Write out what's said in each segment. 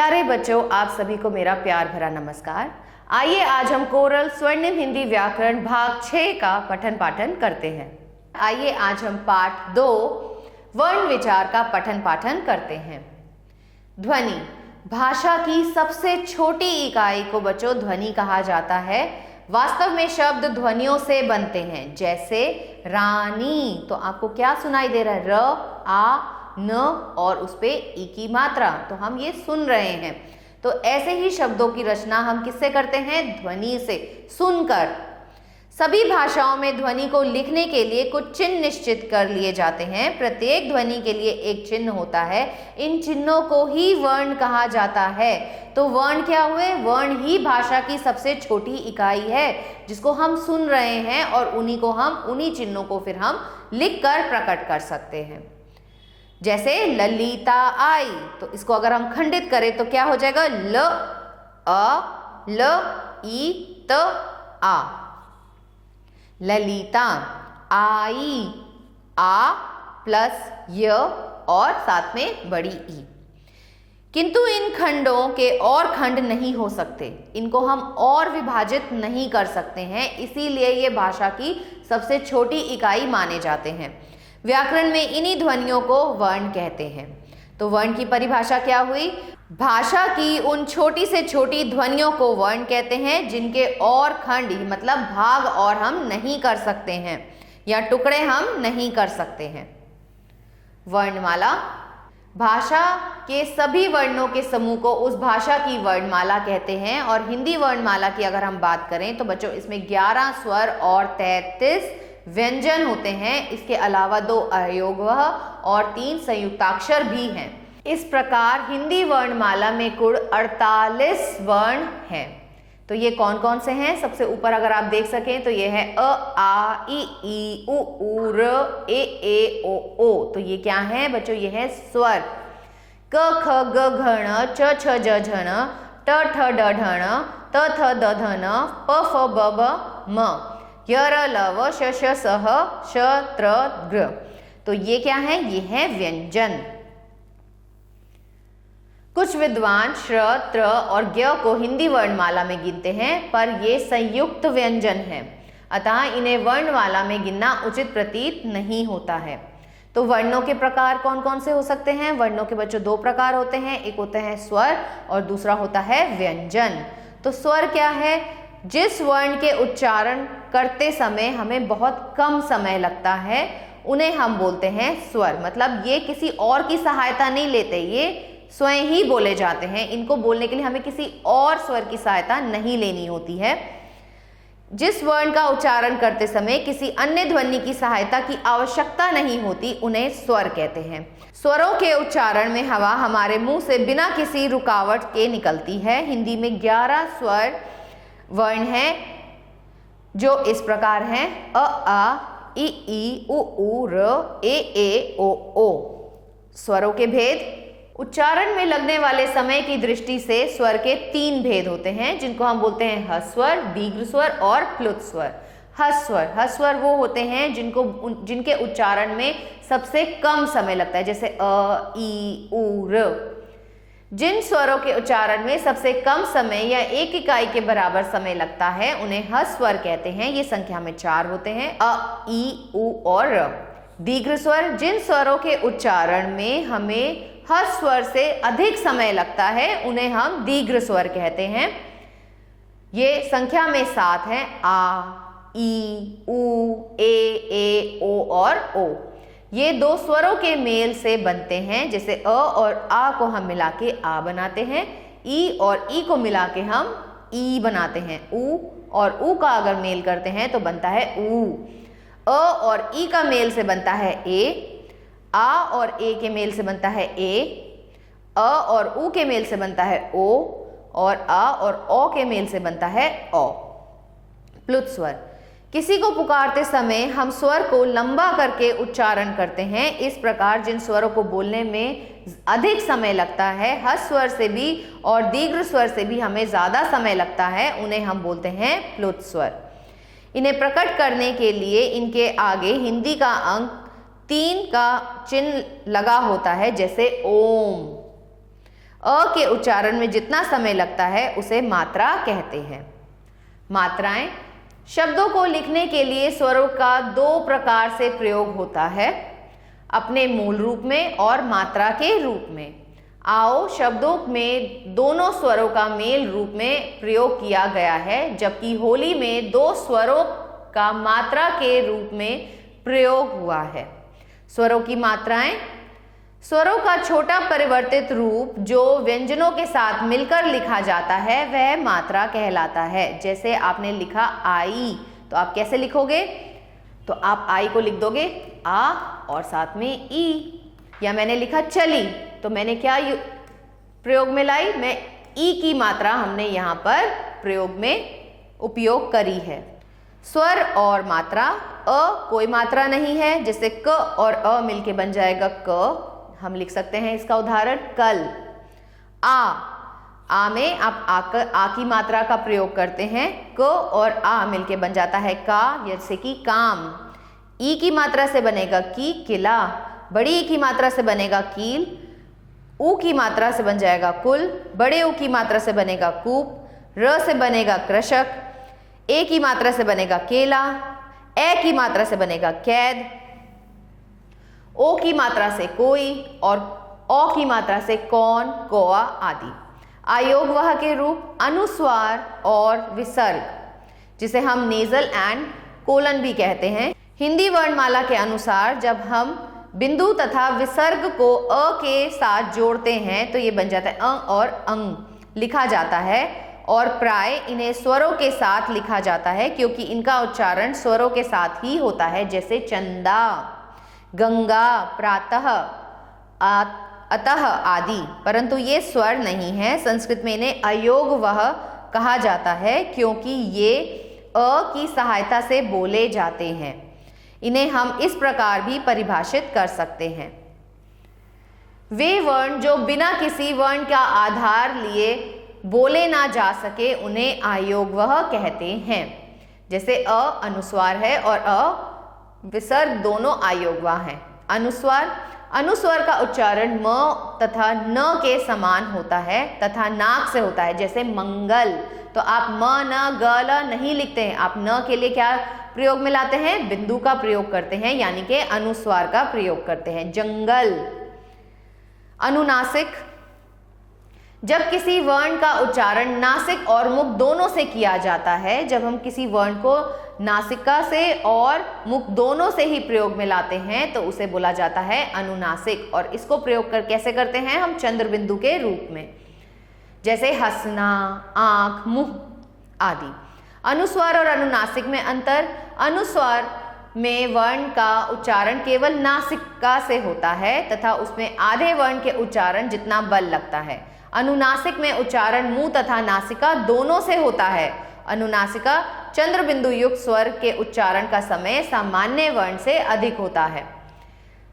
प्यारे बच्चों, आप सभी को मेरा प्यार भरा नमस्कार। आइए आज हम कोरल स्वर्णिम हिंदी व्याकरण भाग 6 का पठन पाठन करते हैं। आइए आज हम पाठ 2 वर्ण विचार का पठन पाठन करते हैं। ध्वनि, भाषा की सबसे छोटी इकाई को बच्चों ध्वनि कहा जाता है। वास्तव में शब्द ध्वनियों से बनते हैं, जैसे रानी। तो आपको क्या सुनाई दे रहा है? र, आ, न और उस पे ई की मात्रा, तो हम ये सुन रहे हैं। तो ऐसे ही शब्दों की रचना हम किससे करते हैं? ध्वनि से, सुनकर। सभी भाषाओं में ध्वनि को लिखने के लिए कुछ चिन्ह निश्चित कर लिए जाते हैं। प्रत्येक ध्वनि के लिए एक चिन्ह होता है। इन चिन्हों को ही वर्ण कहा जाता है। तो वर्ण क्या हुए? वर्ण ही भाषा की सबसे छोटी इकाई है, जिसको हम सुन रहे हैं, और उन्हीं चिन्हों को फिर हम लिख कर प्रकट कर सकते हैं। जैसे ललिता आई, तो इसको अगर हम खंडित करें तो क्या हो जाएगा? ल, अ, ल, ई, त, आ। ललिता आई, आ प्लस य और साथ में बड़ी ई। किंतु इन खंडों के और खंड नहीं हो सकते, इनको हम और विभाजित नहीं कर सकते हैं, इसीलिए ये भाषा की सबसे छोटी इकाई माने जाते हैं। व्याकरण में इन्हीं ध्वनियों को वर्ण कहते हैं। तो वर्ण की परिभाषा क्या हुई? भाषा की उन छोटी से छोटी ध्वनियों को वर्ण कहते हैं, जिनके और खंड मतलब भाग और हम नहीं कर सकते हैं, या टुकड़े हम नहीं कर सकते हैं। वर्णमाला, भाषा के सभी वर्णों के समूह को उस भाषा की वर्णमाला कहते हैं। और हिंदी वर्णमाला की अगर हम बात करें तो बच्चों इसमें 11 स्वर और 33 व्यंजन होते हैं। इसके अलावा 2 अयोगवह और 3 संयुक्ताक्षर भी हैं। इस प्रकार हिंदी वर्णमाला में कुल 48 वर्ण हैं। तो ये कौन कौन से हैं? सबसे ऊपर अगर आप देख सकें तो ये है अ, आ, ई, उ, र, ए, ओ। तो ये क्या है बच्चों? ये है स्वर। क, ख, ग, घ, च, छ, ज, झ, ट, ठ, ड, ढ, त, थ, द, ध, न, प, फ, ब, भ, म, य, र, ल, व, श, श, स, ह, श, त्र, ग्र। तो ये क्या है? ये है व्यंजन। कुछ विद्वान श्र, त्र और ज्ञ को हिंदी वर्णमाला में गिनते हैं, पर ये संयुक्त व्यंजन हैं, अतः इन्हें वर्णमाला में गिनना उचित प्रतीत नहीं होता है। तो वर्णों के प्रकार कौन कौन से हो सकते हैं? वर्णों के बच्चों 2 प्रकार होते हैं, एक होता है स्वर और दूसरा होता है व्यंजन। तो स्वर क्या है? जिस वर्ण के उच्चारण करते समय हमें बहुत कम समय लगता है, उन्हें हम बोलते हैं स्वर। मतलब ये किसी और की सहायता नहीं लेते, ये स्वयं ही बोले जाते हैं। इनको बोलने के लिए हमें किसी और स्वर की सहायता नहीं लेनी होती है। जिस वर्ण का उच्चारण करते समय किसी अन्य ध्वनि की सहायता की आवश्यकता नहीं होती, उन्हें स्वर कहते हैं। स्वरों के उच्चारण में हवा हमारे मुंह से बिना किसी रुकावट के निकलती है। हिंदी में 11 स्वर वर्ण हैं, जो इस प्रकार हैं: अ, आ, ई, उ, र, ए, ओ। स्वरों के भेद, उच्चारण में लगने वाले समय की दृष्टि से स्वर के 3 भेद होते हैं, जिनको हम बोलते हैं ह्स्वर, दीर्घ स्वर और प्लुत स्वर। ह्स्वर वो होते हैं जिनके उच्चारण में सबसे कम समय लगता है, जैसे अ, ई, उ, र। जिन स्वरों के उच्चारण में सबसे कम समय या 1 इकाई के बराबर समय लगता है, उन्हें ह्स्वर कहते हैं। ये संख्या में 4 होते हैं: अ, ई, उ और र। दीर्घ स्वर, जिन स्वरों के उच्चारण में हमें ह्स्वर से अधिक समय लगता है, उन्हें हम दीर्घ स्वर कहते हैं। ये संख्या में 7 हैं: आ, ई, उ, ए, ओ और ओ। ये 2 स्वरों के मेल से बनते हैं, जैसे अ और आ को हम मिला के आ बनाते हैं, ई और ई को मिला के हम ई बनाते हैं। उ और उ का अगर मेल करते हैं तो बनता है उ। अ और ई का मेल से बनता है ए, आ और ए के मेल से बनता है ए, अ और उ के मेल से बनता है ओ, और आ और ओ के मेल से बनता है औ। प्लुत स्वर, किसी को पुकारते समय हम स्वर को लंबा करके उच्चारण करते हैं। इस प्रकार जिन स्वरों को बोलने में अधिक समय लगता है, ह्स्वर से भी और दीर्घ स्वर से भी हमें ज्यादा समय लगता है, उन्हें हम बोलते हैं प्लुत स्वर। इन्हें प्रकट करने के लिए इनके आगे हिंदी का अंक 3 का चिन्ह लगा होता है, जैसे ओम। अ के उच्चारण में जितना समय लगता है उसे मात्रा कहते हैं। मात्राएं। शब्दों को लिखने के लिए स्वरों का दो प्रकार से प्रयोग होता है, अपने मूल रूप में और मात्रा के रूप में। आओ शब्दों में दोनों स्वरों का मेल रूप में प्रयोग किया गया है, जबकि होली में दो स्वरों का मात्रा के रूप में प्रयोग हुआ है। स्वरों की मात्राएं। स्वरों का छोटा परिवर्तित रूप जो व्यंजनों के साथ मिलकर लिखा जाता है वह मात्रा कहलाता है। जैसे आपने लिखा आई, तो आप कैसे लिखोगे? तो आप आई को लिख दोगे आ और साथ में ई। या मैंने लिखा चली, तो मैंने क्या प्रयोग में लाई? मैं ई की मात्रा हमने यहाँ पर प्रयोग में उपयोग करी है। स्वर और मात्रा। अ कोई मात्रा नहीं है, जैसे क और अ मिलके बन जाएगा क। हम लिख सकते हैं इसका उदाहरण कल। आ में आप आ की मात्रा का प्रयोग करते हैं, क और आ मिलके बन जाता है का, जैसे कि काम। ई की मात्रा से बनेगा की, किला। बड़ी ई की मात्रा से बनेगा कील। ऊ की मात्रा से बन जाएगा कुल। बड़े ऊ की मात्रा से बनेगा कूप। र से बनेगा कृषक। ए की मात्रा से बनेगा केला। ए की मात्रा से बनेगा कैद। ओ की मात्रा से कोई और औ की मात्रा से कौन, कौआ आदि। आयोगवाह के रूप। अनुस्वार और विसर्ग, जिसे हम नेजल एंड कोलन भी कहते हैं। हिंदी वर्णमाला के अनुसार जब हम बिंदु तथा विसर्ग को अ के साथ जोड़ते हैं तो ये बन जाता है अ और अंग लिखा जाता है, और प्राय इन्हें स्वरों के साथ लिखा जाता है क्योंकि इनका उच्चारण स्वरों के साथ ही होता है, जैसे चंदा, गंगा, प्रातः, अतः आदि। परंतु ये स्वर नहीं है। संस्कृत में इन्हें अयोगवह कहा जाता है क्योंकि ये अ की सहायता से बोले जाते हैं। इन्हें हम इस प्रकार भी परिभाषित कर सकते हैं। वे वर्ण जो बिना किसी वर्ण का आधार लिए बोले ना जा सके उन्हें अयोगवह कहते हैं। जैसे अ अनुस्वार है और अ विसर्ग दोनों अयोगवाह हैं। अनुस्वार। अनुस्वार का उच्चारण म तथा न के समान होता है तथा नाक से होता है, जैसे मंगल। तो आप म न ग ल नहीं लिखते हैं, आप न के लिए क्या प्रयोग में लाते हैं? बिंदु का प्रयोग करते हैं, यानी कि अनुस्वार का प्रयोग करते हैं। जंगल। अनुनासिक। जब किसी वर्ण का उच्चारण नासिक और मुख दोनों से किया जाता है, जब हम किसी वर्ण को नासिका से और मुख दोनों से ही प्रयोग में लाते हैं तो उसे बोला जाता है अनुनासिक। और इसको प्रयोग कैसे करते हैं हम? चंद्र बिंदु के रूप में, जैसे हंसना, आंख, मुंह आदि। अनुस्वार और अनुनासिक में अंतर। अनुस्वार में वर्ण का उच्चारण केवल नासिका से होता है तथा उसमें आधे वर्ण के उच्चारण जितना बल लगता है। अनुनासिक में उच्चारण मुंह तथा नासिका दोनों से होता है। अनुनासिका चंद्र बिंदु युक्त स्वर के उच्चारण का समय सामान्य वर्ण से अधिक होता है।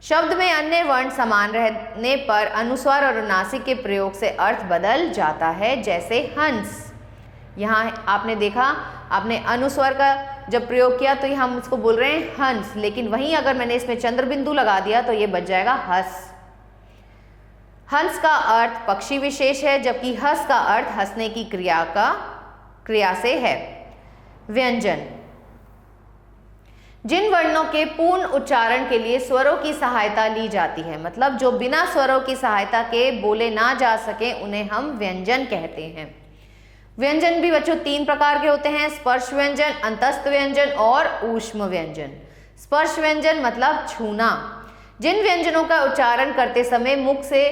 शब्द में अन्य वर्ण समान रहने पर अनुस्वार और अनुनासिक के प्रयोग से अर्थ बदल जाता है, जैसे हंस। यहाँ आपने देखा, आपने अनुस्वार का जब प्रयोग किया तो हम इसको बोल रहे हैं हंस, लेकिन वहीं अगर मैंने इसमें चंद्र बिंदु लगा दिया तो ये बच जाएगा हंस। हंस का अर्थ पक्षी विशेष है, जबकि हंस का अर्थ हंसने की क्रिया से है। व्यंजन। जिन वर्णों के पूर्ण उच्चारण के लिए स्वरों की सहायता ली जाती है, मतलब जो बिना स्वरों की सहायता के बोले ना जा सके, उन्हें हम व्यंजन कहते हैं। व्यंजन भी बच्चों तीन प्रकार के होते हैं: स्पर्श व्यंजन, अंतस्थ व्यंजन और ऊष्म व्यंजन। स्पर्श व्यंजन मतलब छूना। जिन व्यंजनों का उच्चारण करते समय मुख से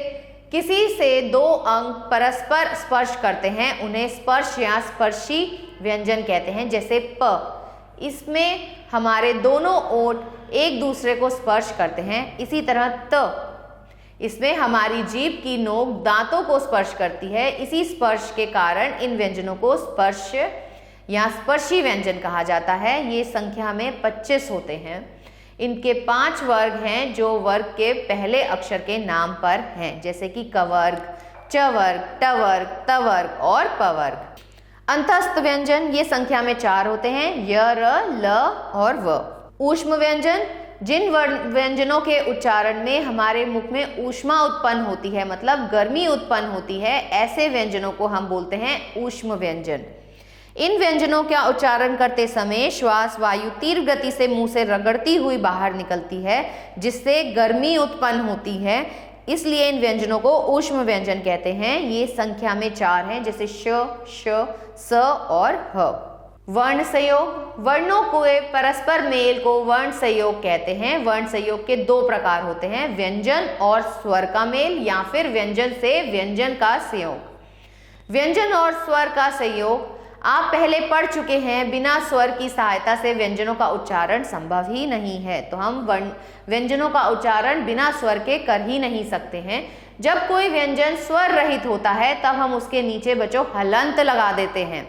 किसी से दो अंग परस्पर स्पर्श करते हैं उन्हें स्पर्श या स्पर्शी व्यंजन कहते हैं, जैसे प। इसमें हमारे दोनों ओंठ एक दूसरे को स्पर्श करते हैं। इसी तरह त, इसमें हमारी जीभ की नोक दांतों को स्पर्श करती है। इसी स्पर्श के कारण इन व्यंजनों को स्पर्श या स्पर्शी व्यंजन कहा जाता है। ये संख्या में 25 होते हैं। इनके 5 वर्ग हैं जो वर्ग के पहले अक्षर के नाम पर हैं, जैसे कि कवर्ग, च वर्ग, ट वर्ग, त वर्ग और प वर्ग। अंतस्थ व्यंजन ये संख्या में 4 होते हैं: य, र, ल और व। ऊष्म व्यंजन जिन व्यंजनों के उच्चारण में हमारे मुख में ऊष्मा उत्पन्न होती है, मतलब गर्मी उत्पन्न होती है, ऐसे व्यंजनों को हम बोलते हैं ऊष्म व्यंजन। इन व्यंजनों का उच्चारण करते समय श्वास वायु तीव्र गति से मुंह से रगड़ती हुई बाहर निकलती है, जिससे गर्मी उत्पन्न होती है, इसलिए इन व्यंजनों को ऊष्म व्यंजन कहते हैं। ये संख्या में 4 हैं, जैसे श, श, स और ह। वर्ण संयोग, वर्णों के परस्पर मेल को वर्ण संयोग कहते हैं। वर्ण संयोग के 2 प्रकार होते हैं, व्यंजन और स्वर का मेल या फिर व्यंजन से व्यंजन का संयोग। व्यंजन और स्वर का संयोग आप पहले पढ़ चुके हैं, बिना स्वर की सहायता से व्यंजनों का उच्चारण संभव ही नहीं है। तो हम व्यंजनों का उच्चारण बिना स्वर के कर ही नहीं सकते हैं। जब कोई व्यंजन स्वर रहित होता है तब हम उसके नीचे बच्चों हलंत लगा देते हैं,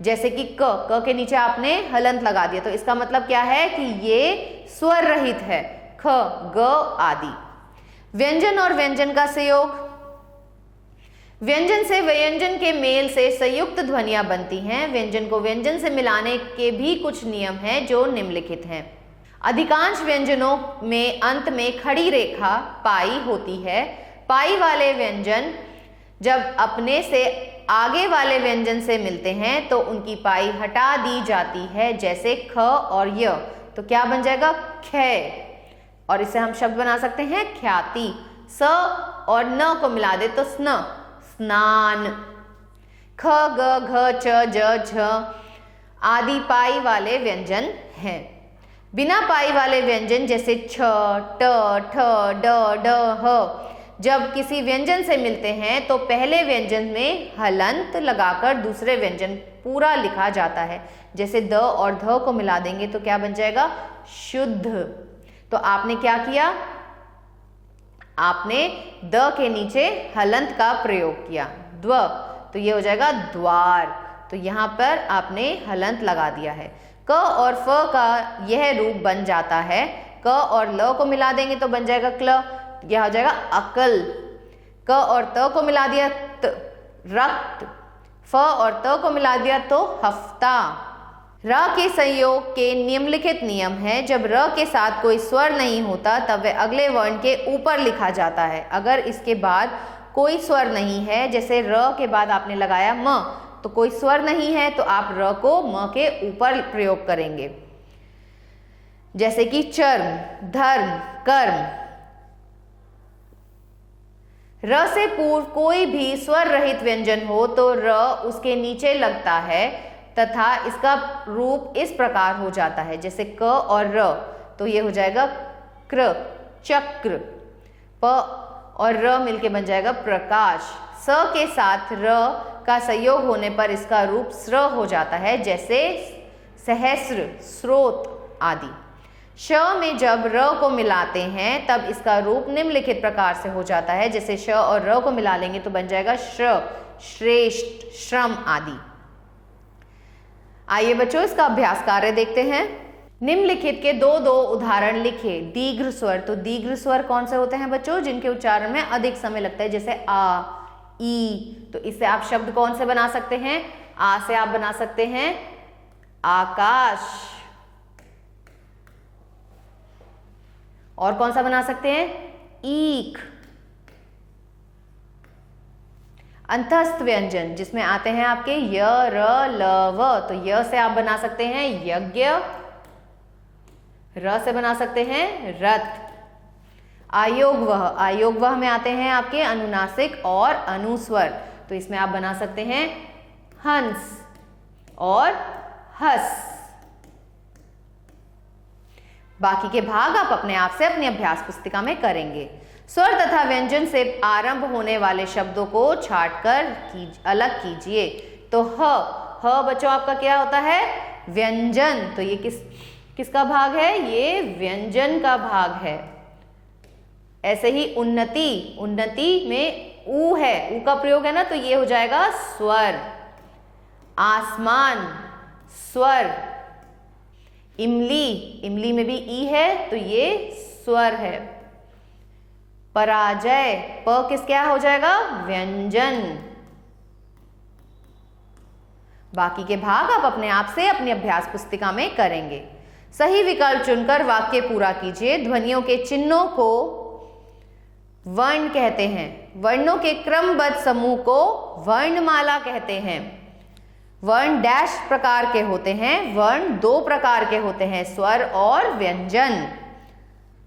जैसे कि क के नीचे आपने हलंत लगा दिया, तो इसका मतलब क्या है कि ये स्वर रहित है, ख, ग आदि। व्यंजन और व्यंजन का संयोग, व्यंजन से व्यंजन के मेल से संयुक्त ध्वनियां बनती हैं। व्यंजन को व्यंजन से मिलाने के भी कुछ नियम हैं जो निम्नलिखित हैं। अधिकांश व्यंजनों में अंत में खड़ी रेखा पाई होती है। पाई वाले व्यंजन जब अपने से आगे वाले व्यंजन से मिलते हैं तो उनकी पाई हटा दी जाती है, जैसे ख और य। तो क्या बन जाएगा? ख्य, और इसे हम शब्द बना सकते हैं ख्याति। स और न को मिला दे तो स्न, स्नान। ख, ग, घ, च, ज, झ आदि पाई वाले व्यंजन हैं। बिना पाई वाले व्यंजन जैसे छ, ट, ठ, ड, ड, ह जब किसी व्यंजन से मिलते हैं तो पहले व्यंजन में हलंत लगाकर दूसरे व्यंजन पूरा लिखा जाता है, जैसे द और ध को मिला देंगे तो क्या बन जाएगा? शुद्ध। तो आपने क्या किया? आपने द के नीचे हलंत का प्रयोग किया, द्व, तो ये हो जाएगा द्वार। तो यहाँ पर आपने हलंत लगा दिया है। क और फ का यह रूप बन जाता है। क और ल को मिला देंगे तो बन जाएगा क्ल, यह हो जाएगा अकल। क और त को मिला दिया त, रक्त। फ और त को मिला दिया तो हफ्ता। र के संयोग के निम्नलिखित नियम है। जब र के साथ कोई स्वर नहीं होता तब वह अगले वर्ण के ऊपर लिखा जाता है। अगर इसके बाद कोई स्वर नहीं है, जैसे र के बाद आपने लगाया म, तो कोई स्वर नहीं है तो आप र को म के ऊपर प्रयोग करेंगे, जैसे कि चर्म, धर्म, कर्म। र से पूर्व कोई भी स्वर रहित व्यंजन हो तो र उसके नीचे लगता है तथा इसका रूप इस प्रकार हो जाता है, जैसे क और र, तो ये हो जाएगा क्र, चक्र। प और र मिलके बन जाएगा प्रकाश। स के साथ र का संयोग होने पर इसका रूप स्र हो जाता है, जैसे सहस्र, स्रोत आदि। श में जब र को मिलाते हैं तब इसका रूप निम्नलिखित प्रकार से हो जाता है, जैसे श और र को मिला लेंगे तो बन जाएगा श्र, श्रेष्ठ, श्रम आदि। आइए बच्चों इसका अभ्यास कार्य देखते हैं। निम्नलिखित के दो उदाहरण लिखे। दीर्घ स्वर, तो दीर्घ स्वर कौन से होते हैं बच्चों? जिनके उच्चारण में अधिक समय लगता है, जैसे आ, ई। तो इससे आप शब्द कौन से बना सकते हैं? आ से आप बना सकते हैं आकाश। और कौन सा बना सकते हैं? ईख। अंतस्थ व्यंजन जिसमें आते हैं आपके य, र, ल, व, तो य से आप बना सकते हैं यज्ञ, र से बना सकते हैं रथ। आयोग वह, आयोग वह में आते हैं आपके अनुनासिक और अनुस्वर, तो इसमें आप बना सकते हैं हंस और हस। बाकी के भाग आप अपने आप से अपनी अभ्यास पुस्तिका में करेंगे। स्वर तथा व्यंजन से आरंभ होने वाले शब्दों को छांटकर अलग कीजिए। तो ह बच्चों आपका क्या होता है? व्यंजन। तो ये किसका भाग है? ये व्यंजन का भाग है। ऐसे ही उन्नति, उन्नति में ऊ है, ऊ का प्रयोग है ना, तो ये हो जाएगा स्वर। आसमान, स्वर। इमली, इमली में भी ई है तो ये स्वर है। पराजय, प किस क्या हो जाएगा? व्यंजन। बाकी के भाग आप अपने आप से अपनी अभ्यास पुस्तिका में करेंगे। सही विकल्प चुनकर वाक्य पूरा कीजिए। ध्वनियों के चिन्हों को वर्ण कहते हैं। वर्णों के क्रमबद्ध समूह को वर्णमाला कहते हैं। वर्ण डैश प्रकार के होते हैं। वर्ण दो प्रकार के होते हैं, स्वर और व्यंजन।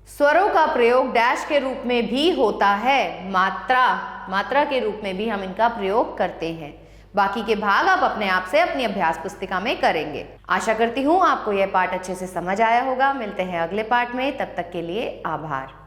स्वरों का प्रयोग डैश के रूप में भी होता है। मात्रा के रूप में भी हम इनका प्रयोग करते हैं। बाकी के भाग आप अपने आप से अपनी अभ्यास पुस्तिका में करेंगे। आशा करती हूँ आपको यह पाठ अच्छे से समझ आया होगा। मिलते हैं अगले पाठ में, तब तक के लिए आभार।